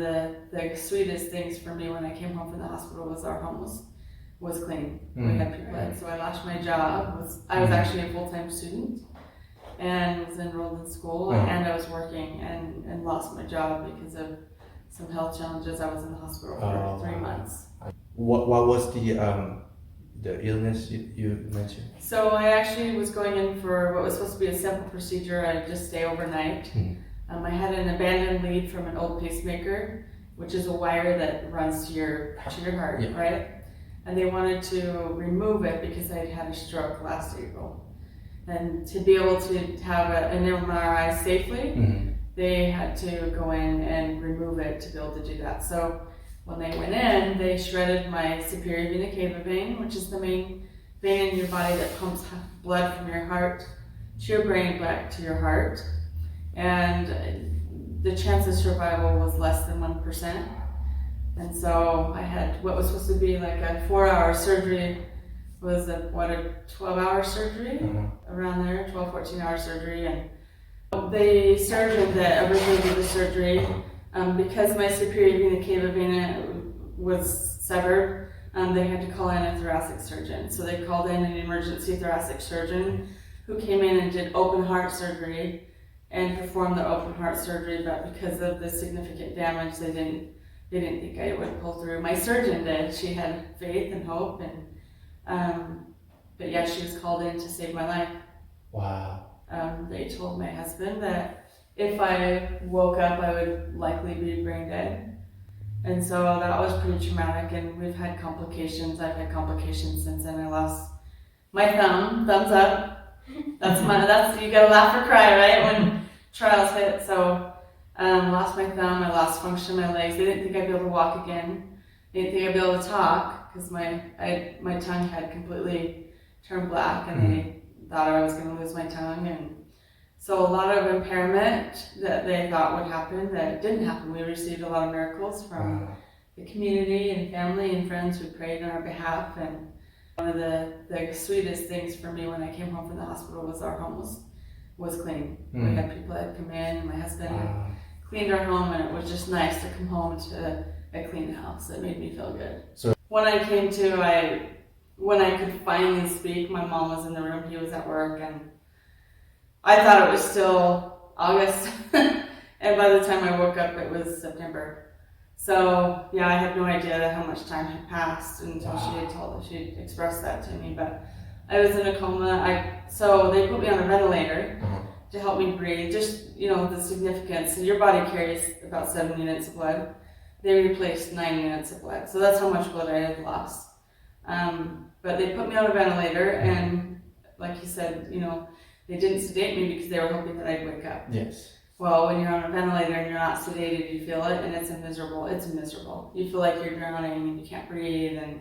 the sweetest things for me when I came home from the hospital was our home was clean. We had people in. So I lost my job. I was actually a full-time student and was enrolled in school, and I was working and lost my job because of some health challenges. I was in the hospital for 3 months. What was the illness you mentioned? So I actually was going in for what was supposed to be a simple procedure. I'd just stay overnight. I had an abandoned lead from an old pacemaker, which is a wire that runs to your heart, right? And they wanted to remove it because I'd had a stroke last April. And to be able to have an MRI safely, they had to go in and remove it to be able to do that. So when they went in, they shredded my superior vena cava vein, which is the main vein in your body that pumps blood from your heart to your brain back to your heart. And the chance of survival was less than 1%. And so I had what was supposed to be like a 4-hour surgery was a 12-hour surgery, around there, 12, 14-hour surgery. And the surgeon that originally did the surgery, because my superior vena cava vena was severed, they had to call in a thoracic surgeon. So they called in an emergency thoracic surgeon who came in and did open heart surgery and performed the open heart surgery, but because of the significant damage, they didn't think I would pull through. My surgeon did. She had faith and hope, and but yeah, she was called in to save my life. Wow. They told my husband that if I woke up, I would likely be brain dead. And so that was pretty traumatic, and we've had complications. I've had complications since then. I lost my thumbs up. That's you gotta laugh or cry, right? When trials hit. So lost my thumb, I lost function in my legs. They didn't think I'd be able to walk again. They didn't think I'd be able to talk because my tongue had completely turned black, and they thought I was gonna lose my tongue. And so a lot of impairment that they thought would happen that didn't happen. We received a lot of miracles from the community and family and friends who prayed on our behalf. And one of the sweetest things for me when I came home from the hospital was our home was clean. We had people that had come in, and my husband had cleaned our home, and it was just nice to come home to a clean house. It made me feel good. So when I came to, when I could finally speak, my mom was in the room, he was at work, and I thought it was still August, and by the time I woke up, it was September. So yeah, I had no idea how much time had passed until she had expressed that to me. But I was in a coma. So they put me on a ventilator to help me breathe. Just the significance. So your body carries about 7 units of blood. They replaced 9 units of blood. So that's how much blood I had lost. But they put me on a ventilator, and like you said, they didn't sedate me because they were hoping that I'd wake up. Yes. Well, when you're on a ventilator and you're not sedated, you feel it, and it's miserable. You feel like you're drowning and you can't breathe. And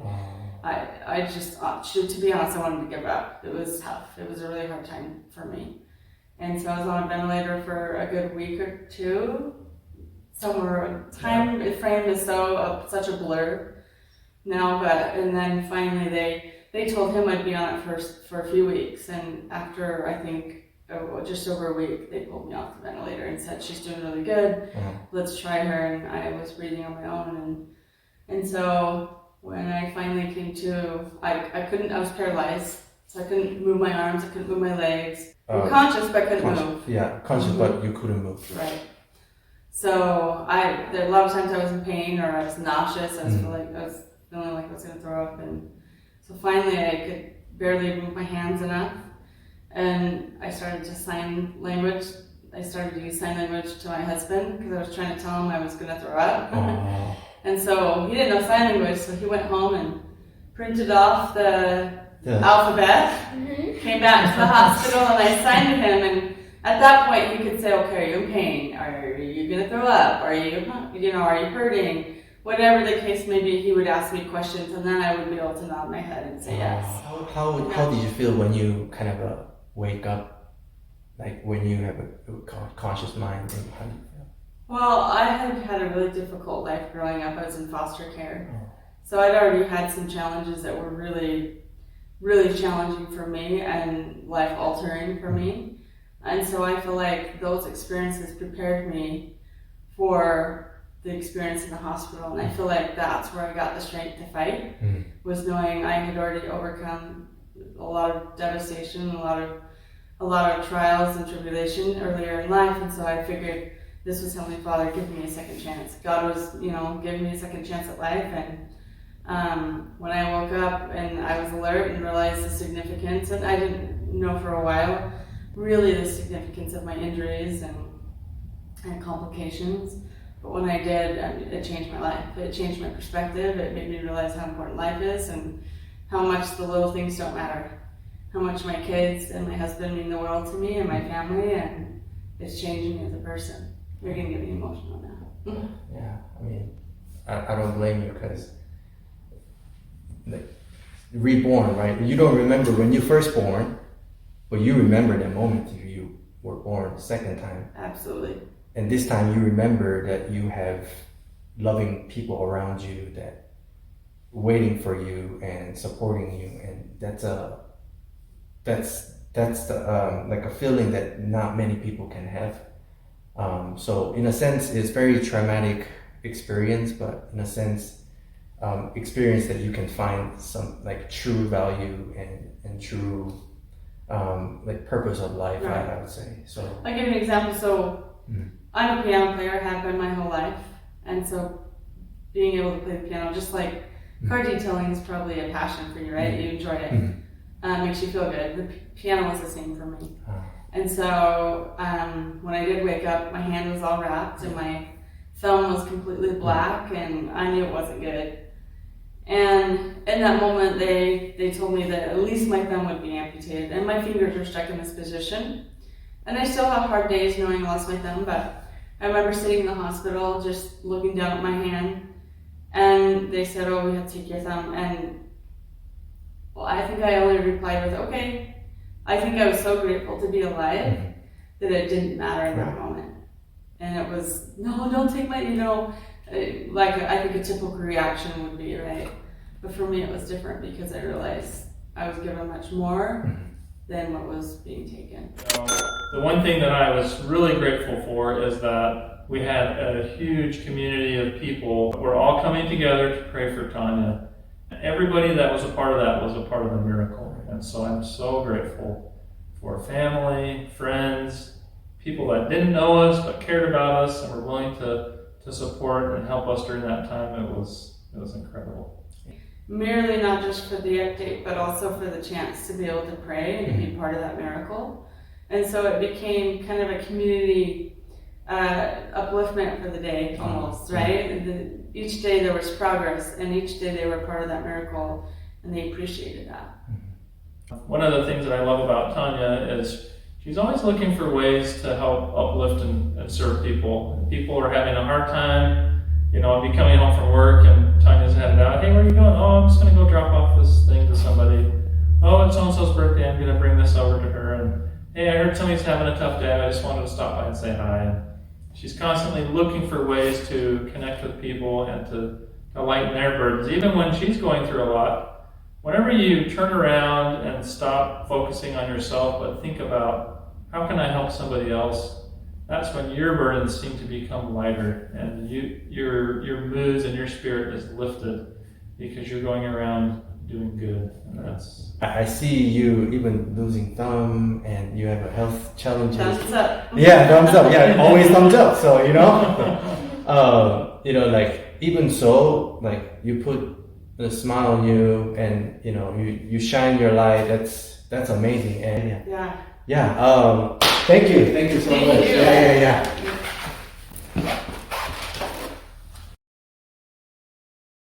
I just, to be honest, I wanted to give up. It was tough. It was a really hard time for me. And so I was on a ventilator for a good week or two. Time frame is such a blur now, and then finally they told him I'd be on it for a few weeks, and after I think just over a week, they pulled me off the ventilator and said, she's doing really good, let's try her. And I was breathing on my own, and so when I finally came to, I was paralyzed, so I couldn't move my arms, I couldn't move my legs. I'm conscious, but I couldn't move. Yeah, conscious, but you couldn't move. Right. So there a lot of times I was in pain, or I was nauseous. I was feeling like I was going to throw up, and so finally I could barely move my hands enough, and I started to sign language. I started to use sign language to my husband because I was trying to tell him I was going to throw up. And so he didn't know sign language, so he went home and printed off the alphabet, came back to the hospital, and I signed to him. And at that point, he could say, "Okay, are you in pain? Are you going to throw up? Are you hurting?" Whatever the case may be, he would ask me questions, and then I would be able to nod my head and say yes. How did you feel when you kind of wake up, like when you have a conscious mind? And how do you feel? Well, I had a really difficult life growing up. I was in foster care, so I'd already had some challenges that were really, really challenging for me and life-altering for me. And so I feel like those experiences prepared me for the experience in the hospital, and I feel like that's where I got the strength to fight, was knowing I had already overcome a lot of devastation, a lot of trials and tribulation earlier in life, and so I figured this was Heavenly Father giving me a second chance. God was, giving me a second chance at life, and when I woke up and I was alert and realized the significance, and I didn't know for a while really the significance of my injuries and complications. But when I did, it changed my life. It changed my perspective. It made me realize how important life is and how much the little things don't matter. How much my kids and my husband mean the world to me and my family, and it's changing me as a person. You're gonna get me emotional now. Yeah, I mean, I don't blame you, because reborn, right? You don't remember when you first born, but you remember the moment you were born the second time. Absolutely. And this time you remember that you have loving people around you that waiting for you and supporting you, and that's the like a feeling that not many people can have. So in a sense, it's very traumatic experience, but in a sense, experience that you can find some like true value and true like purpose of life. Right. I would say. So I'll give you an example. So I'm a piano player, have been my whole life, and so being able to play the piano, just like car detailing is probably a passion for you, right? You enjoy it. Makes you feel good. The piano was the same for me. And so when I did wake up, my hand was all wrapped and my thumb was completely black, and I knew it wasn't good. And in that moment, they told me that at least my thumb would be amputated, and my fingers are stuck in this position. And I still have hard days knowing I lost my thumb, but I remember sitting in the hospital just looking down at my hand, and they said, "Oh, we have to take your thumb." And well, I think I only replied with, "Okay." I think I was so grateful to be alive that it didn't matter in that moment. And it was, "No, don't take my," like I think a typical reaction would be, right? But for me, it was different because I realized I was given much more than what was being taken. The one thing that I was really grateful for is that we had a huge community of people. We're all coming together to pray for Tanya. Everybody that was a part of that was a part of the miracle. And so I'm so grateful for family, friends, people that didn't know us but cared about us and were willing to support and help us during that time. It was incredible. Merely not just for the update, but also for the chance to be able to pray and be part of that miracle. And so it became kind of a community upliftment for the day almost, right? And each day there was progress, and each day they were part of that miracle, and they appreciated that. One of the things that I love about Tanya is she's always looking for ways to help uplift and serve people. People are having a hard time. I'll be coming home from work and Tanya's headed out. "Hey, where are you going?" "Oh, I'm just going to go drop off this thing to somebody." "Oh, it's so-and-so's birthday. I'm going to bring this over to her." And, "Hey, I heard somebody's having a tough day. I just wanted to stop by and say hi." And she's constantly looking for ways to connect with people and to lighten their burdens. Even when she's going through a lot, whenever you turn around and stop focusing on yourself, but think about how can I help somebody else, that's when your burdens seem to become lighter, and your moods and your spirit is lifted because you're going around doing good. And that's. I see you even losing thumb, and you have a health challenges. Thumbs up. Yeah, thumbs up. Yeah, always thumbs up. So like even so, like you put a smile on you, and you shine your light. That's amazing. And Yeah. thank you so much. You. Yeah.